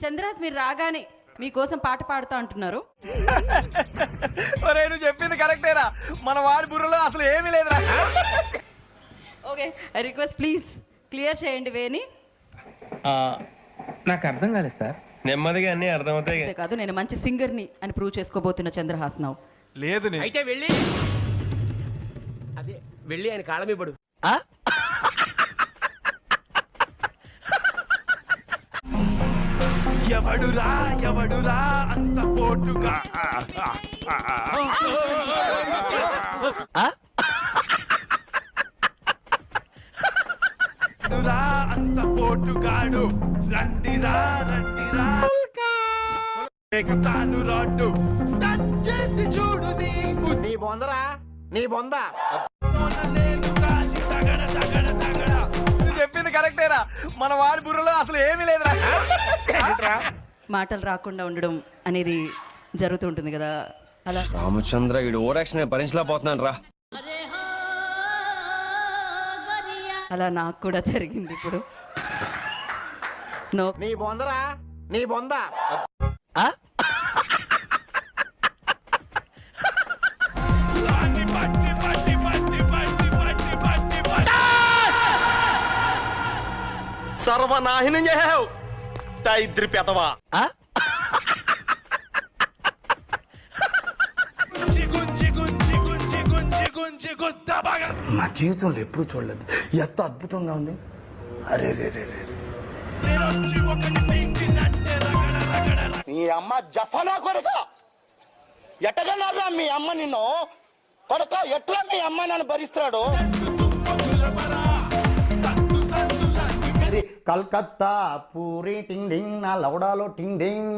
చంద్రహాస్ మీరు రాగానే మీకోసం పాట పాడుతా అంటున్నారు. ఒరేయ్ నువ్వు చెప్పింది కరెక్టేరా, మన వాడి బుర్రలో అసలు ఏమీ లేదురా. Okay, I request please clear చేయండి వేని. నాకు అర్థం కాలేదు సార్. నెమ్మదిగా అన్ని అర్థమవుతాయి. కాదు, నేను మంచి సింగర్ని అని ప్రూవ్ చేసుకోబోతున్న చంద్రహాస్ నౌ. లేదు అయితే వెళ్ళి అదే వెళ్ళి ఆయన కాళ్ళ మీద పడు. ఎవడురా అంత పోటుగా, అంత పోటుగాడు, రండిరా ఎక్కుతాను రాడ్డు, టచ్ చేసి చూడు నీ బొందరా నీ బొంద. నువ్వు చెప్పింది కరెక్టేరా, మన వాడి బుర్రలో అసలు ఏమీ లేదురా. మాటలు రాకుండా ఉండడం అనేది జరుగుతుంటుంది కదా, అలా రామచంద్ర ఈడు ఓరాక్షన్ భరించలేకపోతున్నాను రా. అలా నాకు కూడా జరిగింది ఇప్పుడు. నో, నీ బొందరా నీ బొంద. సర్వనాశనం చేసావు దరిద్రి పెదవా. నా జీవితంలో ఎప్పుడు చూడలేదు, ఎంత అద్భుతంగా ఉంది. అరే రే రే రే నీ అమ్మ జఫనా కొడుక, ఎట్టగలరా మీ అమ్మ నిన్ను కొడుక, ఎట్లా మీ అమ్మ నన్ను భరిస్తున్నాడు. కల్కత్తా పూరి టింగ్ డింగ్, నా లవడాలో టింగ్ డింగ్.